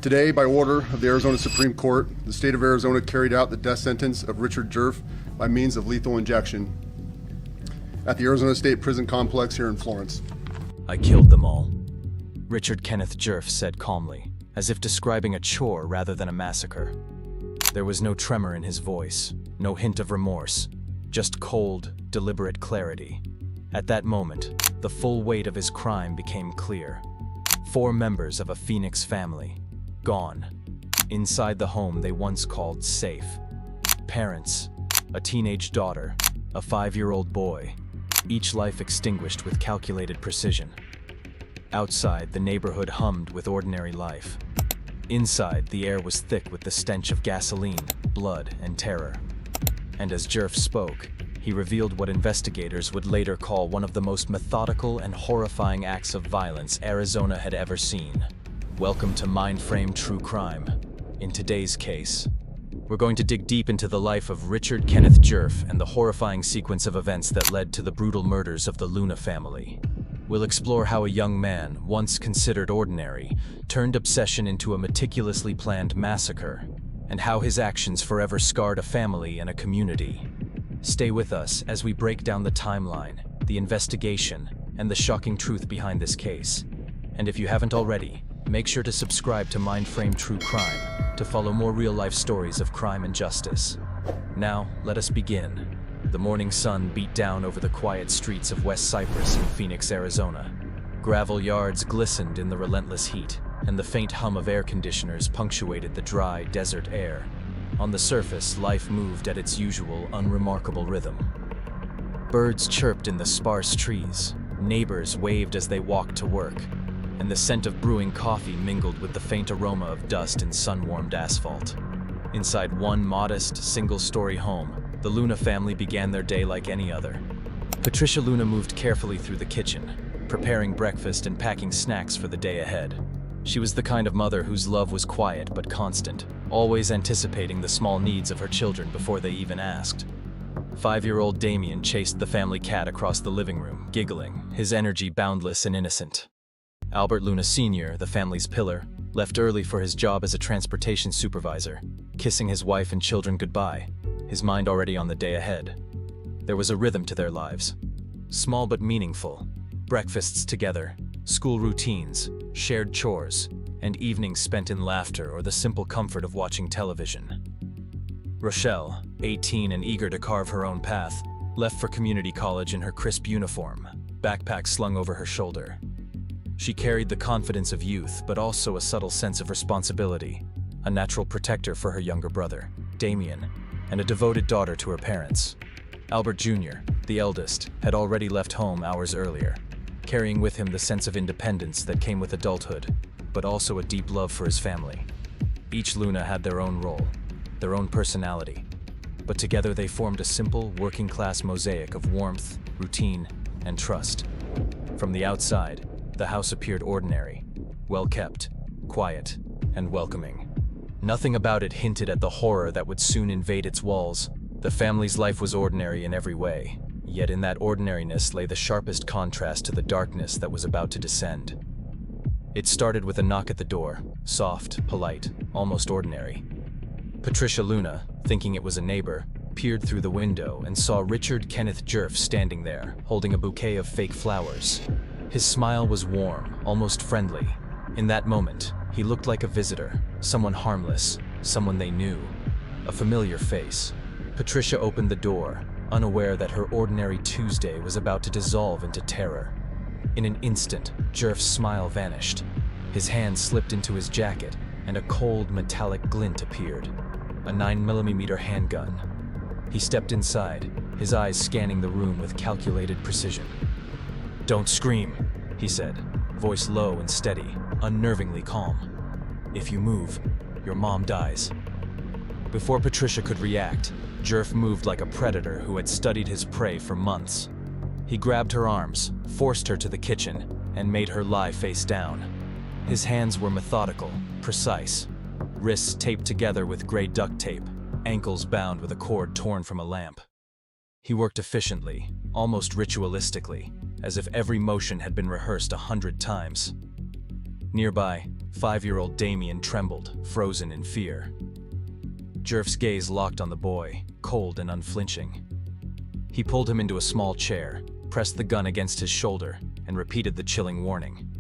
Today, by order of the Arizona Supreme Court, the state of Arizona carried out the death sentence of Richard Djerf by means of lethal injection at the Arizona State Prison Complex here in Florence. I killed them all, Richard Kenneth Djerf said calmly, as if describing a chore rather than a massacre. There was no tremor in his voice, no hint of remorse, just cold, deliberate clarity. At that moment, the full weight of his crime became clear. 4 members of a Phoenix family, gone. Inside the home they once called safe. Parents, a teenage daughter, a 5-year-old boy, each life extinguished with calculated precision. Outside, the neighborhood hummed with ordinary life. Inside, the air was thick with the stench of gasoline, blood, and terror. And as Djerf spoke, he revealed what investigators would later call one of the most methodical and horrifying acts of violence Arizona had ever seen. Welcome to Mindframe True Crime. In today's case, we're going to dig deep into the life of Richard Kenneth Djerf and the horrifying sequence of events that led to the brutal murders of the Luna family. We'll explore how a young man, once considered ordinary, turned obsession into a meticulously planned massacre, and how his actions forever scarred a family and a community. Stay with us as we break down the timeline, the investigation, and the shocking truth behind this case. And if you haven't already, make sure to subscribe to Mindframe True Crime to follow more real-life stories of crime and justice. Now, let us begin. The morning sun beat down over the quiet streets of West Cypress in Phoenix, Arizona. Gravel yards glistened in the relentless heat, and the faint hum of air conditioners punctuated the dry, desert air. On the surface, life moved at its usual, unremarkable rhythm. Birds chirped in the sparse trees, neighbors waved as they walked to work, and the scent of brewing coffee mingled with the faint aroma of dust and sun-warmed asphalt. Inside one modest, single-story home, the Luna family began their day like any other. Patricia Luna moved carefully through the kitchen, preparing breakfast and packing snacks for the day ahead. She was the kind of mother whose love was quiet but constant, always anticipating the small needs of her children before they even asked. 5-year-old Damien chased the family cat across the living room, giggling, his energy boundless and innocent. Albert Luna Sr., the family's pillar, left early for his job as a transportation supervisor, kissing his wife and children goodbye, his mind already on the day ahead. There was a rhythm to their lives, small but meaningful. Breakfasts together, school routines, shared chores, and evenings spent in laughter or the simple comfort of watching television. Rochelle, 18 and eager to carve her own path, left for community college in her crisp uniform, backpack slung over her shoulder. She carried the confidence of youth, but also a subtle sense of responsibility, a natural protector for her younger brother, Damien, and a devoted daughter to her parents. Albert Jr., the eldest, had already left home hours earlier, carrying with him the sense of independence that came with adulthood, but also a deep love for his family. Each Luna had their own role, their own personality, but together they formed a simple, working-class mosaic of warmth, routine, and trust. From the outside, the house appeared ordinary, well-kept, quiet, and welcoming. Nothing about it hinted at the horror that would soon invade its walls. The family's life was ordinary in every way, yet in that ordinariness lay the sharpest contrast to the darkness that was about to descend. It started with a knock at the door, soft, polite, almost ordinary. Patricia Luna, thinking it was a neighbor, peered through the window and saw Richard Kenneth Djerf standing there, holding a bouquet of fake flowers. His smile was warm, almost friendly. In that moment, he looked like a visitor, someone harmless, someone they knew, a familiar face. Patricia opened the door, unaware that her ordinary Tuesday was about to dissolve into terror. In an instant, Djerf's smile vanished. His hand slipped into his jacket, and a cold, metallic glint appeared. A 9mm handgun. He stepped inside, his eyes scanning the room with calculated precision. "Don't scream," he said, voice low and steady, unnervingly calm. "If you move, your mom dies." Before Patricia could react, Djerf moved like a predator who had studied his prey for months. He grabbed her arms, forced her to the kitchen, and made her lie face down. His hands were methodical, precise, wrists taped together with gray duct tape, ankles bound with a cord torn from a lamp. He worked efficiently, almost ritualistically, as if every motion had been rehearsed 100 times. Nearby, 5-year-old Damien trembled, frozen in fear. Djerf's gaze locked on the boy, cold and unflinching. He pulled him into a small chair, pressed the gun against his shoulder, and repeated the chilling warning.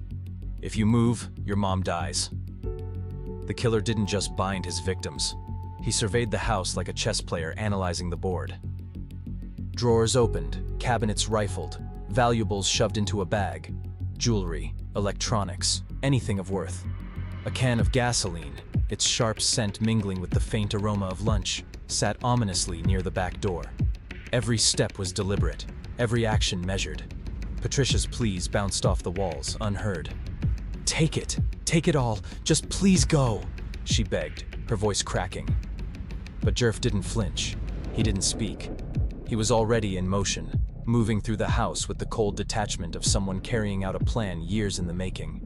"If you move, your mom dies." The killer didn't just bind his victims. He surveyed the house like a chess player analyzing the board. Drawers opened, cabinets rifled, valuables shoved into a bag, jewelry, electronics, anything of worth. A can of gasoline, its sharp scent mingling with the faint aroma of lunch, sat ominously near the back door. Every step was deliberate, every action measured. Patricia's pleas bounced off the walls, unheard. Take it all, just please go," she begged, her voice cracking. But Djerf didn't flinch. He didn't speak. He was already in motion, moving through the house with the cold detachment of someone carrying out a plan years in the making.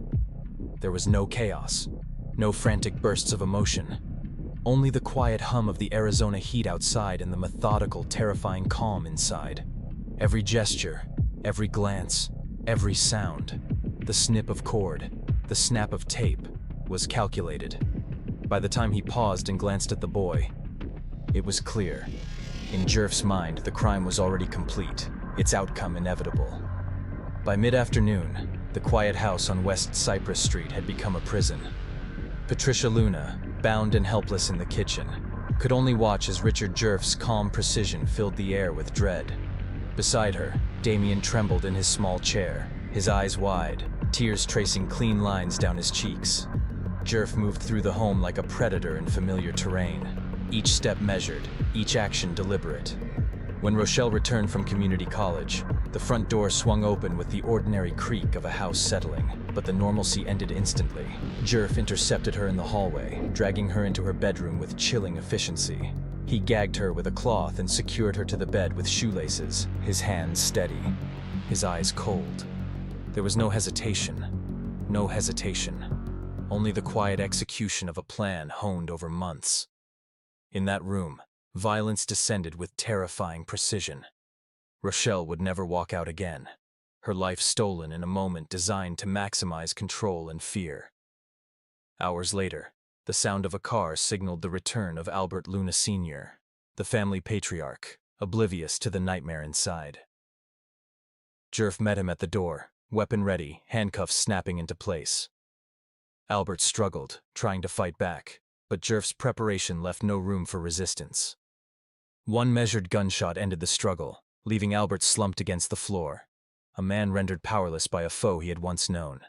There was no chaos, no frantic bursts of emotion, only the quiet hum of the Arizona heat outside and the methodical, terrifying calm inside. Every gesture, every glance, every sound, the snip of cord, the snap of tape, was calculated. By the time he paused and glanced at the boy, it was clear. In Djerf's mind, the crime was already complete, its outcome inevitable. By mid-afternoon, the quiet house on West Cypress Street had become a prison. Patricia Luna, bound and helpless in the kitchen, could only watch as Richard Djerf's calm precision filled the air with dread. Beside her, Damien trembled in his small chair, his eyes wide, tears tracing clean lines down his cheeks. Djerf moved through the home like a predator in familiar terrain, each step measured, each action deliberate. When Rochelle returned from community college, the front door swung open with the ordinary creak of a house settling, but the normalcy ended instantly. Djerf intercepted her in the hallway, dragging her into her bedroom with chilling efficiency. He gagged her with a cloth and secured her to the bed with shoelaces, his hands steady, his eyes cold. There was no hesitation, only the quiet execution of a plan honed over months. In that room, violence descended with terrifying precision. Rochelle would never walk out again, her life stolen in a moment designed to maximize control and fear. Hours later, the sound of a car signaled the return of Albert Luna Sr., the family patriarch, oblivious to the nightmare inside. Djerf met him at the door, weapon ready, handcuffs snapping into place. Albert struggled, trying to fight back, but Djerf's preparation left no room for resistance. One measured gunshot ended the struggle, leaving Albert slumped against the floor, a man rendered powerless by a foe he had once known.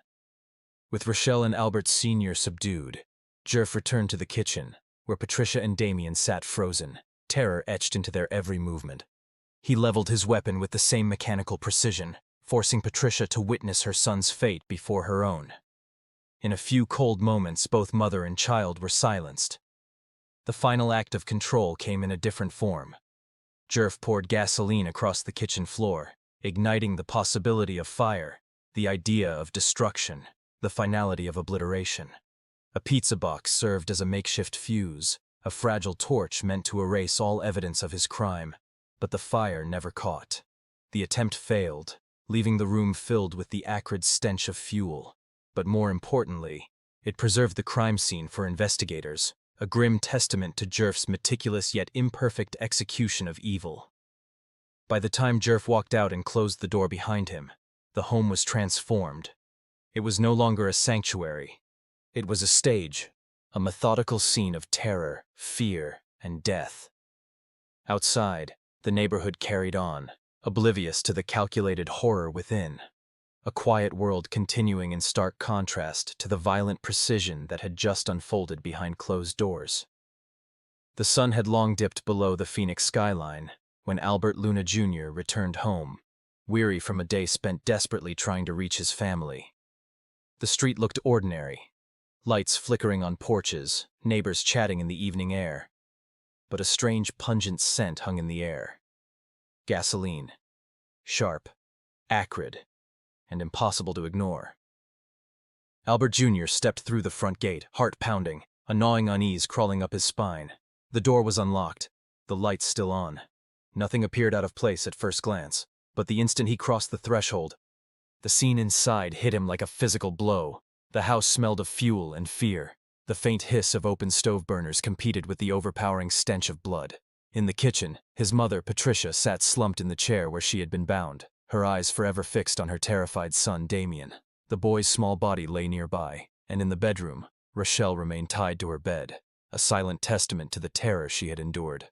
With Rochelle and Albert Sr. subdued, Djerf returned to the kitchen, where Patricia and Damien sat frozen, terror etched into their every movement. He leveled his weapon with the same mechanical precision, forcing Patricia to witness her son's fate before her own. In a few cold moments, both mother and child were silenced. The final act of control came in a different form. Djerf poured gasoline across the kitchen floor, igniting the possibility of fire, the idea of destruction, the finality of obliteration. A pizza box served as a makeshift fuse, a fragile torch meant to erase all evidence of his crime, but the fire never caught. The attempt failed, leaving the room filled with the acrid stench of fuel. But more importantly, it preserved the crime scene for investigators, a grim testament to Djerf's meticulous yet imperfect execution of evil. By the time Djerf walked out and closed the door behind him, the home was transformed. It was no longer a sanctuary. It was a stage, a methodical scene of terror, fear, and death. Outside, the neighborhood carried on, oblivious to the calculated horror within. A quiet world continuing in stark contrast to the violent precision that had just unfolded behind closed doors. The sun had long dipped below the Phoenix skyline when Albert Luna Jr. returned home, weary from a day spent desperately trying to reach his family. The street looked ordinary, lights flickering on porches, neighbors chatting in the evening air. But a strange pungent scent hung in the air. Gasoline. Sharp, acrid, and impossible to ignore. Albert Jr. stepped through the front gate, heart pounding, a gnawing unease crawling up his spine. The door was unlocked, the lights still on. Nothing appeared out of place at first glance, but the instant he crossed the threshold, the scene inside hit him like a physical blow. The house smelled of fuel and fear. The faint hiss of open stove burners competed with the overpowering stench of blood. In the kitchen, his mother, Patricia, sat slumped in the chair where she had been bound, her eyes forever fixed on her terrified son, Damien. The boy's small body lay nearby, and in the bedroom, Rochelle remained tied to her bed, a silent testament to the terror she had endured.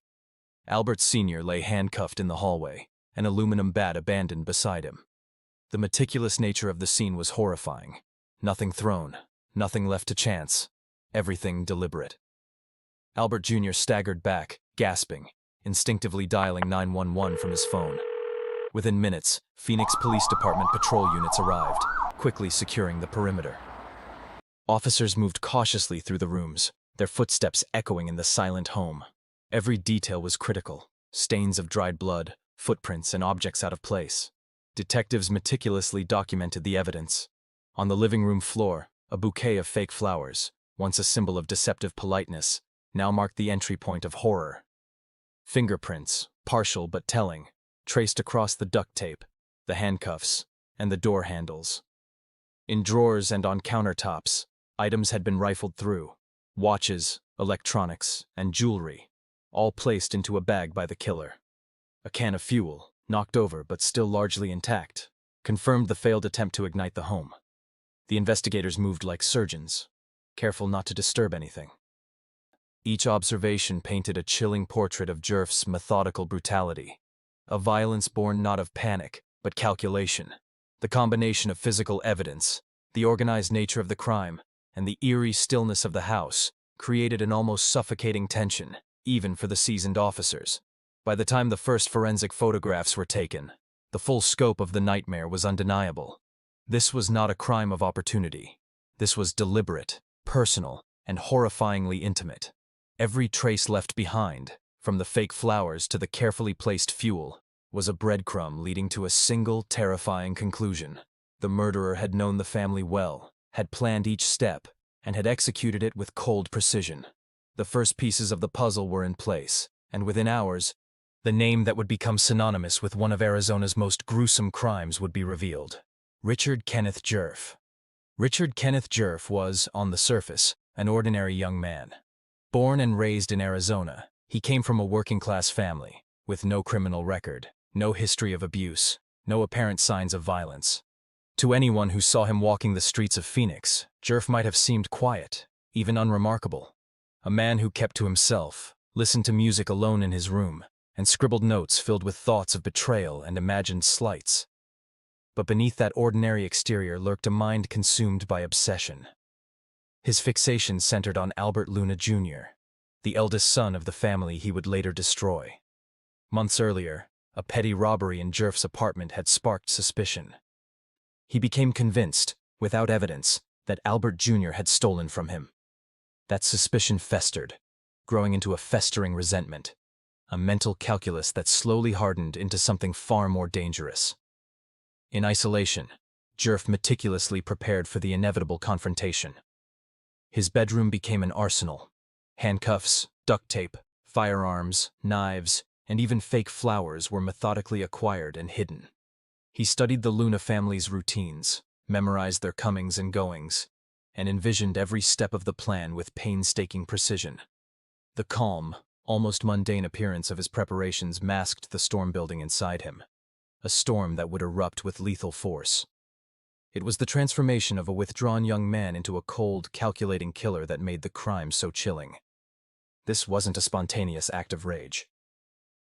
Albert Sr. lay handcuffed in the hallway, an aluminum bat abandoned beside him. The meticulous nature of the scene was horrifying. Nothing thrown, nothing left to chance, everything deliberate. Albert Jr. staggered back, gasping, instinctively dialing 911 from his phone. Within minutes, Phoenix Police Department patrol units arrived, quickly securing the perimeter. Officers moved cautiously through the rooms, their footsteps echoing in the silent home. Every detail was critical: stains of dried blood, footprints, and objects out of place. Detectives meticulously documented the evidence. On the living room floor, a bouquet of fake flowers, once a symbol of deceptive politeness, now marked the entry point of horror. Fingerprints, partial but telling, traced across the duct tape, the handcuffs, and the door handles. In drawers and on countertops, items had been rifled through: watches, electronics, and jewelry, all placed into a bag by the killer. A can of fuel, knocked over but still largely intact, confirmed the failed attempt to ignite the home. The investigators moved like surgeons, careful not to disturb anything. Each observation painted a chilling portrait of Djerf's methodical brutality, a violence born not of panic, but calculation. The combination of physical evidence, the organized nature of the crime, and the eerie stillness of the house created an almost suffocating tension, even for the seasoned officers. By the time the first forensic photographs were taken, the full scope of the nightmare was undeniable. This was not a crime of opportunity. This was deliberate, personal, and horrifyingly intimate. Every trace left behind, from the fake flowers to the carefully placed fuel, was a breadcrumb leading to a single terrifying conclusion. The murderer had known the family well, had planned each step, and had executed it with cold precision. The first pieces of the puzzle were in place, and within hours, the name that would become synonymous with one of Arizona's most gruesome crimes would be revealed: Richard Kenneth Djerf. Richard Kenneth Djerf was, on the surface, an ordinary young man. Born and raised in Arizona, he came from a working-class family, with no criminal record, no history of abuse, no apparent signs of violence. To anyone who saw him walking the streets of Phoenix, Djerf might have seemed quiet, even unremarkable. A man who kept to himself, listened to music alone in his room, and scribbled notes filled with thoughts of betrayal and imagined slights. But beneath that ordinary exterior lurked a mind consumed by obsession. His fixation centered on Albert Luna Jr., the eldest son of the family he would later destroy. Months earlier, a petty robbery in Djerf's apartment had sparked suspicion. He became convinced, without evidence, that Albert Jr. had stolen from him. That suspicion festered, growing into a festering resentment, a mental calculus that slowly hardened into something far more dangerous. In isolation, Djerf meticulously prepared for the inevitable confrontation. His bedroom became an arsenal. Handcuffs, duct tape, firearms, knives, and even fake flowers were methodically acquired and hidden. He studied the Luna family's routines, memorized their comings and goings, and envisioned every step of the plan with painstaking precision. The calm, almost mundane appearance of his preparations masked the storm building inside him, a storm that would erupt with lethal force. It was the transformation of a withdrawn young man into a cold, calculating killer that made the crime so chilling. This wasn't a spontaneous act of rage.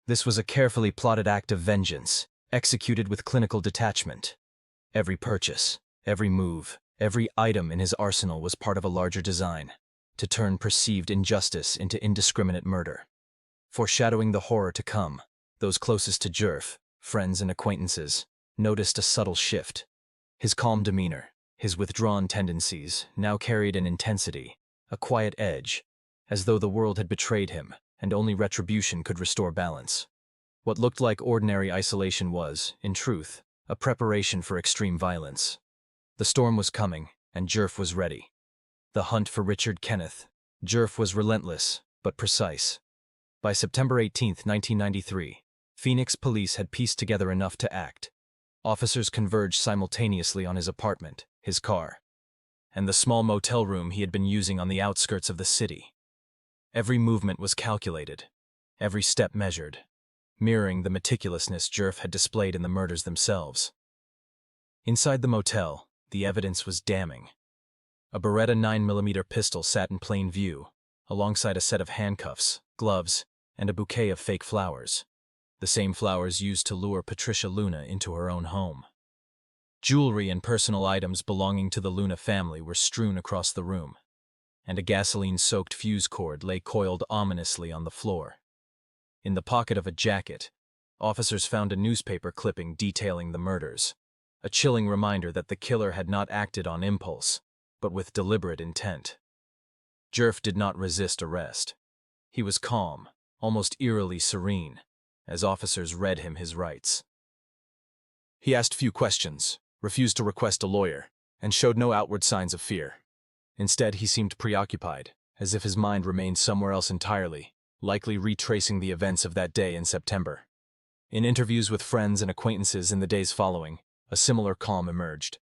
This was a carefully plotted act of vengeance, executed with clinical detachment. Every purchase, every move, every item in his arsenal was part of a larger design, to turn perceived injustice into indiscriminate murder. Foreshadowing the horror to come, those closest to Djerf, friends and acquaintances, noticed a subtle shift. His calm demeanor, his withdrawn tendencies, now carried an intensity, a quiet edge, as though the world had betrayed him, and only retribution could restore balance. What looked like ordinary isolation was, in truth, a preparation for extreme violence. The storm was coming, and Djerf was ready. The hunt for Richard Kenneth Djerf was relentless, but precise. By September 18, 1993, Phoenix police had pieced together enough to act. Officers converged simultaneously on his apartment, his car, and the small motel room he had been using on the outskirts of the city. Every movement was calculated, every step measured, mirroring the meticulousness Djerf had displayed in the murders themselves. Inside the motel, the evidence was damning. A Beretta 9mm pistol sat in plain view, alongside a set of handcuffs, gloves, and a bouquet of fake flowers, the same flowers used to lure Patricia Luna into her own home. Jewelry and personal items belonging to the Luna family were strewn across the room, and a gasoline-soaked fuse cord lay coiled ominously on the floor. In the pocket of a jacket, officers found a newspaper clipping detailing the murders, a chilling reminder that the killer had not acted on impulse, but with deliberate intent. Djerf did not resist arrest. He was calm, almost eerily serene, as officers read him his rights. He asked few questions, refused to request a lawyer, and showed no outward signs of fear. Instead, he seemed preoccupied, as if his mind remained somewhere else entirely, likely retracing the events of that day in September. In interviews with friends and acquaintances in the days following, a similar calm emerged.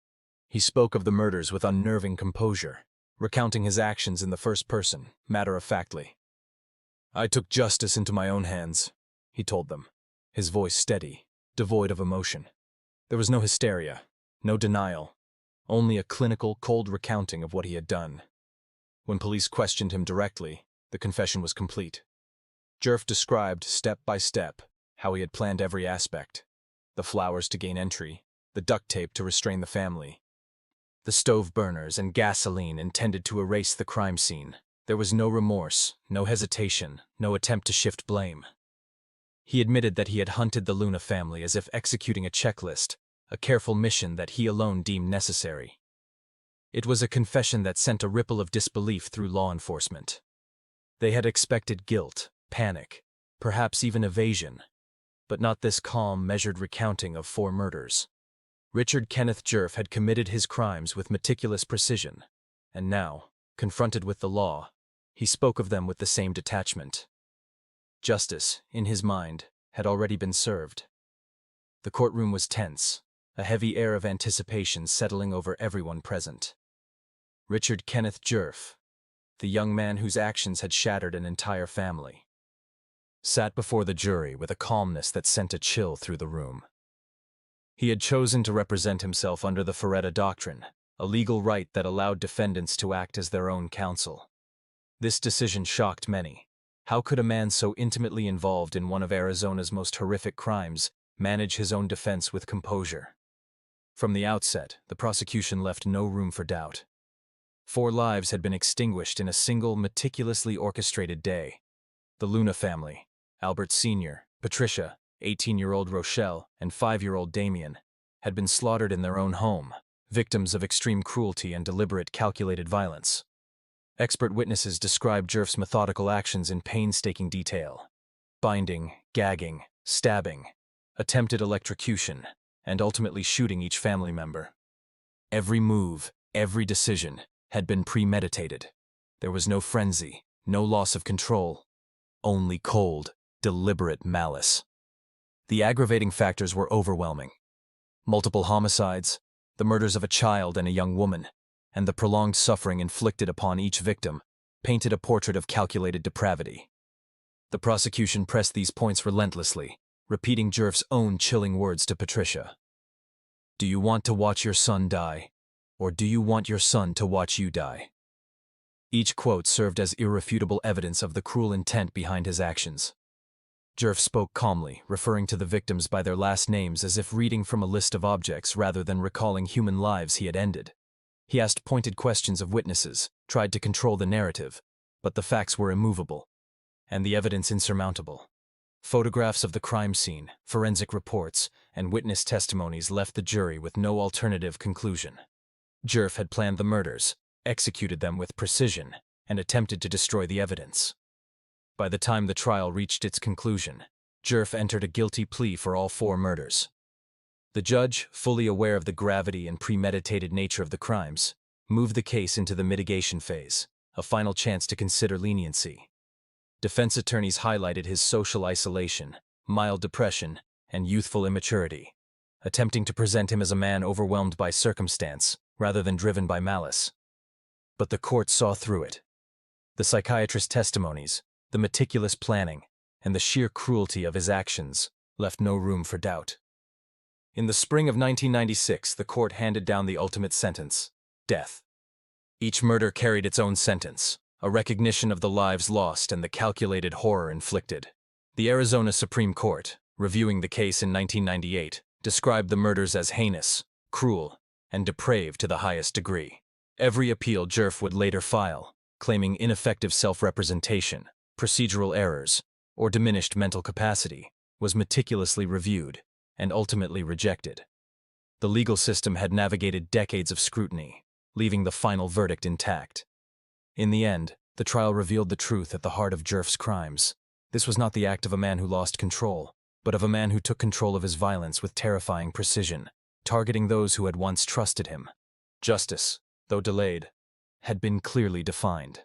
He spoke of the murders with unnerving composure, recounting his actions in the first person, matter-of-factly. "I took justice into my own hands," he told them, his voice steady, devoid of emotion. There was no hysteria, no denial, only a clinical, cold recounting of what he had done. When police questioned him directly, the confession was complete. Djerf described, step by step, how he had planned every aspect: the flowers to gain entry, the duct tape to restrain the family, the stove burners and gasoline intended to erase the crime scene. There was no remorse, no hesitation, no attempt to shift blame. He admitted that he had hunted the Luna family as if executing a checklist, a careful mission that he alone deemed necessary. It was a confession that sent a ripple of disbelief through law enforcement. They had expected guilt, panic, perhaps even evasion, but not this calm, measured recounting of 4 murders. Richard Kenneth Djerf had committed his crimes with meticulous precision, and now, confronted with the law, he spoke of them with the same detachment. Justice, in his mind, had already been served. The courtroom was tense, a heavy air of anticipation settling over everyone present. Richard Kenneth Djerf, the young man whose actions had shattered an entire family, sat before the jury with a calmness that sent a chill through the room. He had chosen to represent himself under the Faretta Doctrine, a legal right that allowed defendants to act as their own counsel. This decision shocked many. How could a man so intimately involved in one of Arizona's most horrific crimes manage his own defense with composure? From the outset, the prosecution left no room for doubt. 4 lives had been extinguished in a single, meticulously orchestrated day. The Luna family, Albert Sr., Patricia, 18-year-old Rochelle, and 5-year-old Damien, had been slaughtered in their own home, victims of extreme cruelty and deliberate, calculated violence. Expert witnesses described Djerf's methodical actions in painstaking detail: binding, gagging, stabbing, attempted electrocution, and ultimately shooting each family member. Every move, every decision, had been premeditated. There was no frenzy, no loss of control, only cold, deliberate malice. The aggravating factors were overwhelming: multiple homicides, the murders of a child and a young woman, and the prolonged suffering inflicted upon each victim painted a portrait of calculated depravity. The prosecution pressed these points relentlessly, repeating Djerf's own chilling words to Patricia. "Do you want to watch your son die, or do you want your son to watch you die?" Each quote served as irrefutable evidence of the cruel intent behind his actions. Djerf spoke calmly, referring to the victims by their last names as if reading from a list of objects rather than recalling human lives he had ended. He asked pointed questions of witnesses, tried to control the narrative, but the facts were immovable, and the evidence insurmountable. Photographs of the crime scene, forensic reports, and witness testimonies left the jury with no alternative conclusion. Djerf had planned the murders, executed them with precision, and attempted to destroy the evidence. By the time the trial reached its conclusion, Djerf entered a guilty plea for all 4 murders. The judge, fully aware of the gravity and premeditated nature of the crimes, moved the case into the mitigation phase, a final chance to consider leniency. Defense attorneys highlighted his social isolation, mild depression, and youthful immaturity, attempting to present him as a man overwhelmed by circumstance rather than driven by malice. But the court saw through it. The psychiatrist's testimonies, the meticulous planning, and the sheer cruelty of his actions left no room for doubt. In the spring of 1996, the court handed down the ultimate sentence: death. Each murder carried its own sentence, a recognition of the lives lost and the calculated horror inflicted. The Arizona Supreme Court, reviewing the case in 1998, described the murders as heinous, cruel, and depraved to the highest degree. Every appeal Djerf would later file, claiming ineffective self-representation, procedural errors, or diminished mental capacity, was meticulously reviewed and ultimately rejected. The legal system had navigated decades of scrutiny, leaving the final verdict intact. In the end, the trial revealed the truth at the heart of Djerf's crimes. This was not the act of a man who lost control, but of a man who took control of his violence with terrifying precision, targeting those who had once trusted him. Justice, though delayed, had been clearly defined.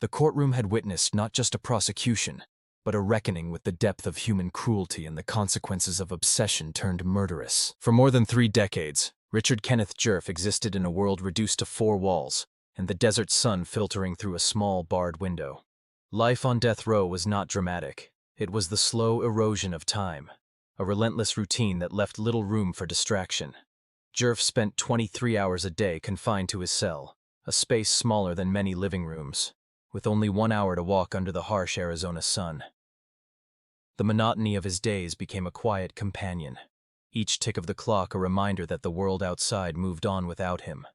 The courtroom had witnessed not just a prosecution, but a reckoning with the depth of human cruelty and the consequences of obsession turned murderous. For more than 3 decades, Richard Kenneth Djerf existed in a world reduced to 4 walls, and the desert sun filtering through a small barred window. Life on death row was not dramatic. It was the slow erosion of time, a relentless routine that left little room for distraction. Djerf spent 23 hours a day confined to his cell, a space smaller than many living rooms, with only 1 hour to walk under the harsh Arizona sun. The monotony of his days became a quiet companion, each tick of the clock a reminder that the world outside moved on without him,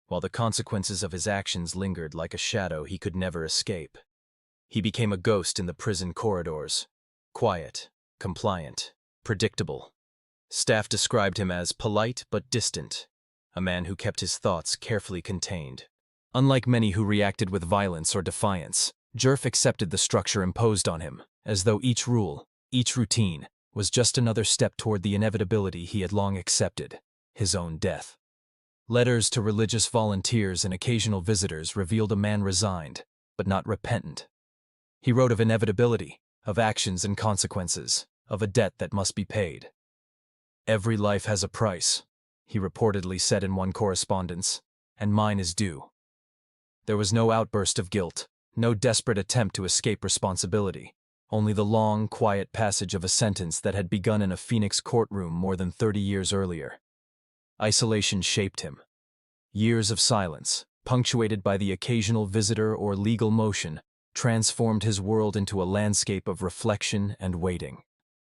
while the consequences of his actions lingered like a shadow he could never escape. He became a ghost in the prison corridors, quiet, compliant, predictable. Staff described him as polite but distant, a man who kept his thoughts carefully contained. Unlike many who reacted with violence or defiance, Djerf accepted the structure imposed on him, as though each rule, each routine, was just another step toward the inevitability he had long accepted: his own death. Letters to religious volunteers and occasional visitors revealed a man resigned, but not repentant. He wrote of inevitability, of actions and consequences, of a debt that must be paid. "Every life has a price," he reportedly said in one correspondence, "and mine is due." There was no outburst of guilt, no desperate attempt to escape responsibility, only the long, quiet passage of a sentence that had begun in a Phoenix courtroom more than 30 years earlier. Isolation shaped him. Years of silence, punctuated by the occasional visitor or legal motion, transformed his world into a landscape of reflection and waiting.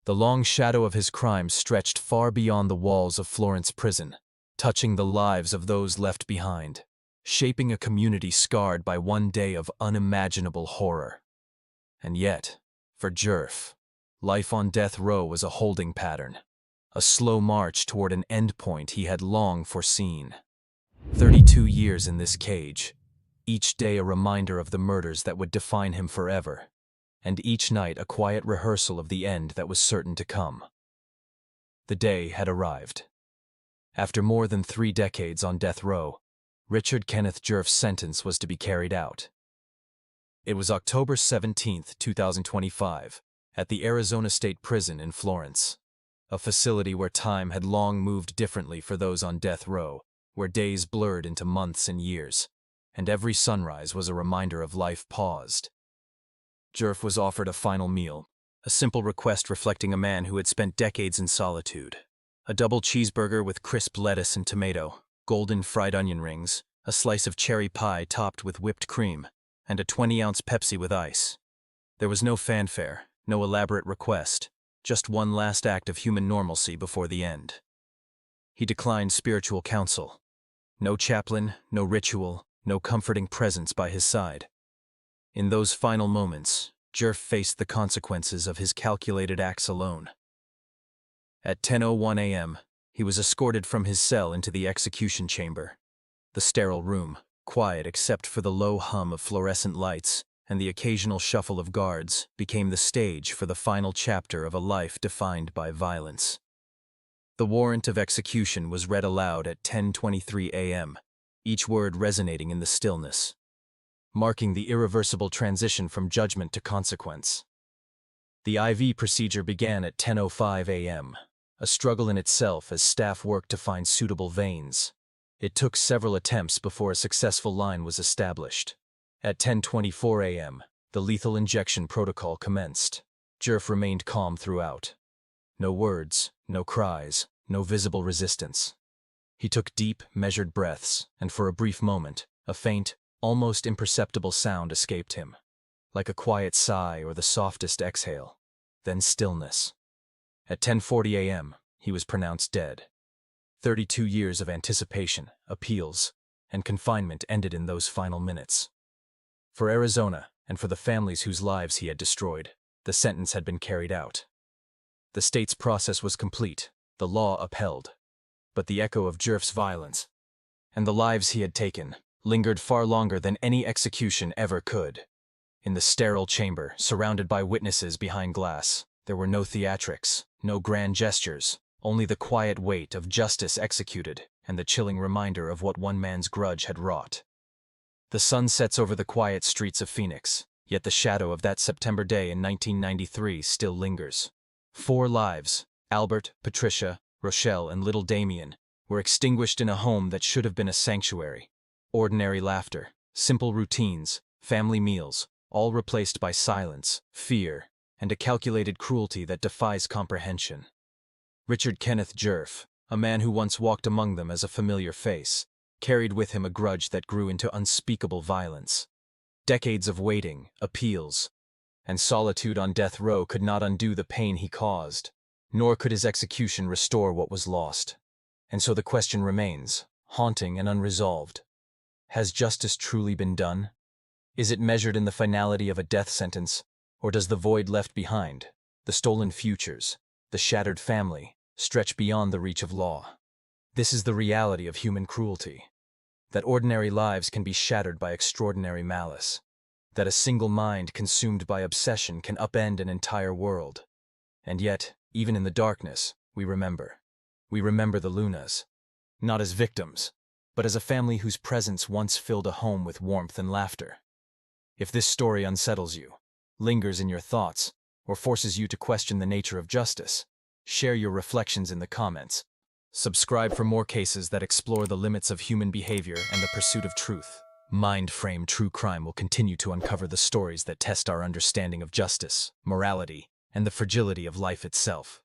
The long shadow of his crimes stretched far beyond the walls of Florence prison, touching the lives of those left behind, shaping a community scarred by one day of unimaginable horror. And yet, for Djerf, life on death row was a holding pattern, a slow march toward an endpoint he had long foreseen. 32 years in this cage, each day a reminder of the murders that would define him forever, and each night a quiet rehearsal of the end that was certain to come. The day had arrived. After more than 3 decades on death row, Richard Kenneth Djerf's sentence was to be carried out. It was October 17, 2025, at the Arizona State Prison in Florence, a facility where time had long moved differently for those on death row, where days blurred into months and years, and every sunrise was a reminder of life paused. Djerf was offered a final meal, a simple request reflecting a man who had spent decades in solitude. A double cheeseburger with crisp lettuce and tomato, golden fried onion rings, a slice of cherry pie topped with whipped cream, and a 20-ounce Pepsi with ice. There was no fanfare, no elaborate request, just one last act of human normalcy before the end. He declined spiritual counsel. No chaplain, no ritual, no comforting presence by his side. In those final moments, Djerf faced the consequences of his calculated acts alone. At 10:01 a.m., he was escorted from his cell into the execution chamber. The sterile room, quiet except for the low hum of fluorescent lights and the occasional shuffle of guards, became the stage for the final chapter of a life defined by violence. The warrant of execution was read aloud at 10:23 a.m., each word resonating in the stillness, marking the irreversible transition from judgment to consequence. The IV procedure began at 10:05 a.m., a struggle in itself as staff worked to find suitable veins. It took several attempts before a successful line was established. At 10:24 a.m., the lethal injection protocol commenced. Djerf remained calm throughout. No words, no cries, no visible resistance. He took deep, measured breaths, and for a brief moment, a faint, almost imperceptible sound escaped him, like a quiet sigh or the softest exhale. Then stillness. At 10:40 a.m., he was pronounced dead. 32 years of anticipation, appeals, and confinement ended in those final minutes. For Arizona, and for the families whose lives he had destroyed, the sentence had been carried out. The state's process was complete, the law upheld. But the echo of Djerf's violence, and the lives he had taken, lingered far longer than any execution ever could. In the sterile chamber, surrounded by witnesses behind glass, there were no theatrics, no grand gestures, only the quiet weight of justice executed and the chilling reminder of what one man's grudge had wrought. The sun sets over the quiet streets of Phoenix, yet the shadow of that September day in 1993 still lingers. 4 lives, Albert, Patricia, Rochelle, and little Damien, were extinguished in a home that should have been a sanctuary. Ordinary laughter, simple routines, family meals, all replaced by silence, fear, and a calculated cruelty that defies comprehension. Richard Kenneth Djerf, a man who once walked among them as a familiar face, carried with him a grudge that grew into unspeakable violence. Decades of waiting, appeals, and solitude on death row could not undo the pain he caused, nor could his execution restore what was lost. And so the question remains, haunting and unresolved. Has justice truly been done? Is it measured in the finality of a death sentence, or does the void left behind, the stolen futures, the shattered family, stretch beyond the reach of law? This is the reality of human cruelty, that ordinary lives can be shattered by extraordinary malice, that a single mind consumed by obsession can upend an entire world. And yet, even in the darkness, we remember. We remember the Lunas, not as victims, but as a family whose presence once filled a home with warmth and laughter. If this story unsettles you, lingers in your thoughts, or forces you to question the nature of justice, share your reflections in the comments. Subscribe for more cases that explore the limits of human behavior and the pursuit of truth. Mind Frame True Crime will continue to uncover the stories that test our understanding of justice, morality, and the fragility of life itself.